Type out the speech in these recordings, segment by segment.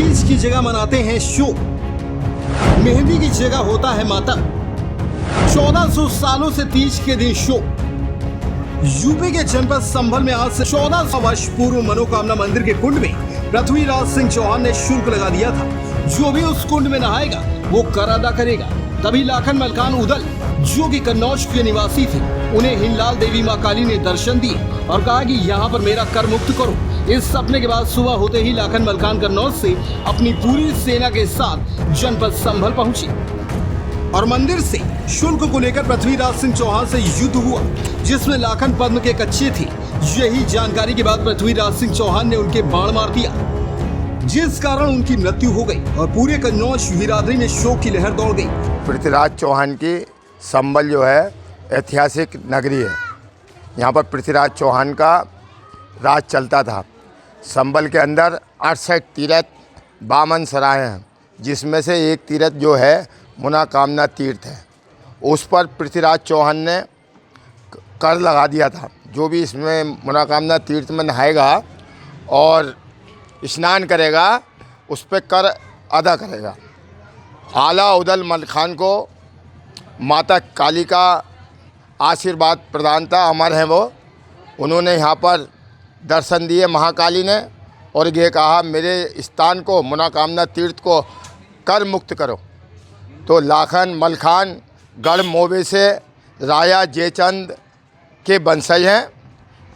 तीज की जगह मनाते हैं शोक, मेहंदी की जगह होता है मातम। 1400 सालों से तीज के दिन शोक। यूपी के जनपद संभल में आज से 1400 वर्ष पूर्व मनोकामना मंदिर के कुंड में पृथ्वीराज सिंह चौहान ने शुल्क लगा दिया था। जो भी उस कुंड में नहाएगा वो कर अदा करेगा। तभी लाखन मलकान उदल, जो कि कन्नौज के निवासी थे, उन्हें हिंगलाल देवी मां काली ने दर्शन दिए और कहा कि यहाँ पर मेरा कर मुक्त करो। इस सपने के बाद सुबह होते ही लाखन मलकान कन्नौज से अपनी पूरी सेना के साथ जनपद संभल पहुंचे और मंदिर से शुल्क को लेकर पृथ्वीराज सिंह चौहान से युद्ध हुआ, जिसमें लाखन पद्म के कच्चे थे। यही जानकारी के बाद पृथ्वीराज सिंह चौहान ने उनके बाण मार दिया, जिस कारण उनकी मृत्यु हो गई और पूरे कन्नौज बिरादरी में शोक की लहर दौड़ गई। पृथ्वीराज चौहान की संभल जो है ऐतिहासिक नगरी है। यहाँ पर पृथ्वीराज चौहान का राज चलता था। संभल के अंदर 68 तीर्थ बामन सराय हैं, जिसमें से एक तीर्थ जो है मनोकामना तीर्थ है। उस पर पृथ्वीराज चौहान ने कर लगा दिया था। जो भी इसमें मनोकामना तीर्थ में नहाएगा और स्नान करेगा उस पर कर अदा करेगा। आला उदल मलखान को माता काली का आशीर्वाद प्रदान था, अमर हैं वो। उन्होंने यहाँ पर दर्शन दिए महाकाली ने और ये कहा मेरे स्थान को मनोकामना तीर्थ को कर मुक्त करो। तो लाखन मलखान गढ़ मोबे से राजा जयचंद के वंशज हैं।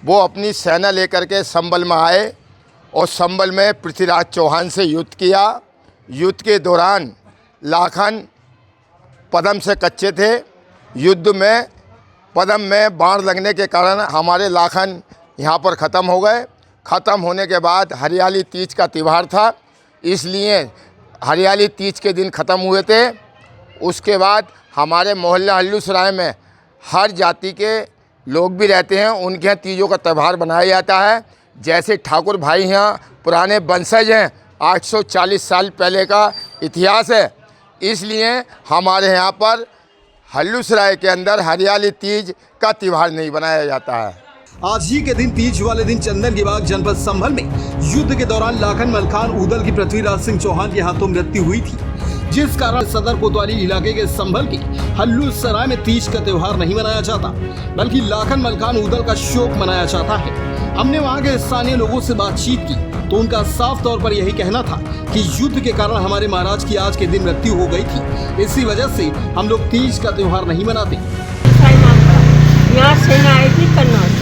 वो अपनी सेना लेकर के संभल में आए और संभल में पृथ्वीराज चौहान से युद्ध किया। युद्ध के दौरान लाखन पद्म से कच्चे थे। युद्ध में पद्म में बाण लगने के कारण हमारे लाखन यहाँ पर ख़त्म हो गए। ख़त्म होने के बाद हरियाली तीज का त्यौहार था, इसलिए हरियाली तीज के दिन ख़त्म हुए थे। उसके बाद हमारे मोहल्ला हल्लूसराय में हर जाति के लोग भी रहते हैं, उनके यहाँ तीजों का त्यौहार मनाया जाता है। जैसे ठाकुर भाई यहाँ पुराने वंशज हैं, 840 साल पहले का इतिहास है, इसलिए हमारे यहाँ पर हल्लूसराय के अंदर हरियाली तीज का त्यौहार नहीं बनाया जाता है। आज ही के दिन तीज वाले दिन चंदन की बाग जनपद संभल में युद्ध के दौरान लाखन मलखान उदल की पृथ्वीराज सिंह चौहान के हाथों मृत्यु हुई थी, जिस कारण सदर कोतवाली इलाके के संभल के हल्लूसराय में तीज का त्यौहार नहीं मनाया जाता, बल्कि लाखन मलखान उदल का शोक मनाया जाता है। हमने वहाँ के स्थानीय लोगों से बातचीत की तो उनका साफ तौर पर यही कहना था कि युद्ध के कारण हमारे महाराज की आज के दिन मृत्यु हो गई थी, इसी वजह से हम लोग तीज का त्यौहार नहीं मनाते। यहाँ सेना आई थी कन्नौज,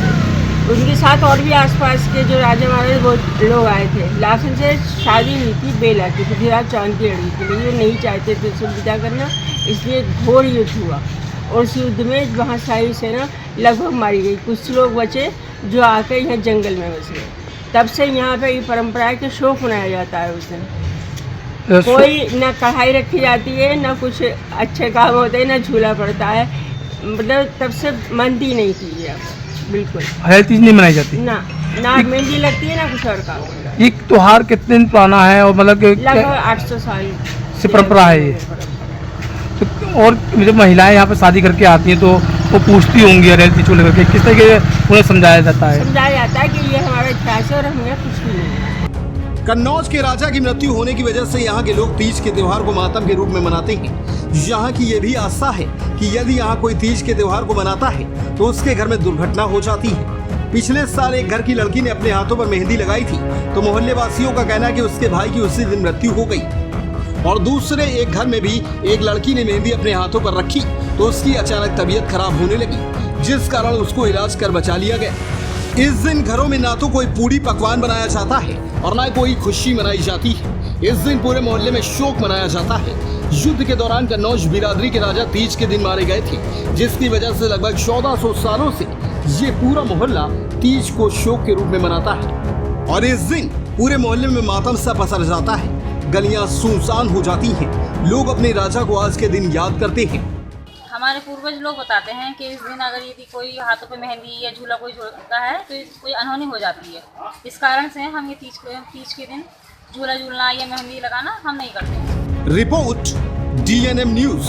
उनके साथ और भी आसपास के जो राजा महाराज वो लोग आए थे। लाखन से शादी हुई थी बेला की, पृथ्वीराज चौहान की लड़की के लिए। वो नहीं चाहते थे उसको विदा करना, इसलिए घोर युद्ध हुआ और उस युद्ध में वहाँ सारी सेना लगभग मारी गई। कुछ लोग बचे जो आकर यहाँ जंगल में बस गए। तब से यहाँ पे ये परंपरा है कि शोक मनाया जाता है उस दिन। कोई न कढ़ाई रखी जाती है, न कुछ अच्छे काम होते हैं, न झूला पड़ता है। मतलब तब से मनती नहीं थी यहाँ बिल्कुल। हरियाली तीज नहीं मनाई जाती ना मेहंदी लगती है ना कुछ और काम। ये त्योहार कितने दिन पुराना है और मतलब लगभग 800 साल से परंपरा है ये। तो और जब महिलाएं यहाँ पे शादी करके आती हैं तो वो पूछती होंगी हरियाली तीज को लेकर के, किस तरीके से उन्हें समझाया जाता है कि ये हमारा इतिहास है और हमें कुछ भी नहीं है। कन्नौज के राजा की मृत्यु होने की वजह से यहाँ के लोग तीज के त्योहार को मातम के रूप में मनाते हैं। यहाँ की ये भी आस्था है कि यदि यहाँ कोई तीज के त्योहार को मनाता है तो उसके घर में दुर्घटना हो जाती है। पिछले साल एक घर की लड़की ने अपने हाथों पर मेहंदी लगाई थी तो मोहल्ले वासियों का कहना है कि उसके भाई की उसी दिन मृत्यु हो गई। और दूसरे एक घर में भी एक लड़की ने मेहंदी अपने हाथों पर रखी तो उसकी अचानक तबीयत खराब होने लगी, जिस कारण उसको इलाज कर बचा लिया गया। इस दिन घरों में ना तो कोई पूरी पकवान बनाया जाता है और ना कोई खुशी मनाई जाती है। इस दिन पूरे मोहल्ले में शोक मनाया जाता है। युद्ध के दौरान कन्नौज बिरादरी के राजा तीज के दिन मारे गए थे, जिसकी वजह से लगभग 1400 सालों से ये पूरा मोहल्ला तीज को शोक के रूप में मनाता है। और इस दिन पूरे मोहल्ले में मातम सा पसर जाता है, गलियां सुनसान हो जाती हैं। लोग अपने राजा को आज के दिन याद करते हैं। हमारे पूर्वज लोग बताते हैं कि इस दिन अगर यदि कोई हाथों पे मेहंदी या झूला कोई जोड़ता है तो कोई अनहोनी हो जाती है। इस कारण से हम ये तीज के दिन झूला झूलना या मेहंदी लगाना हम नहीं करते। Report DNM news.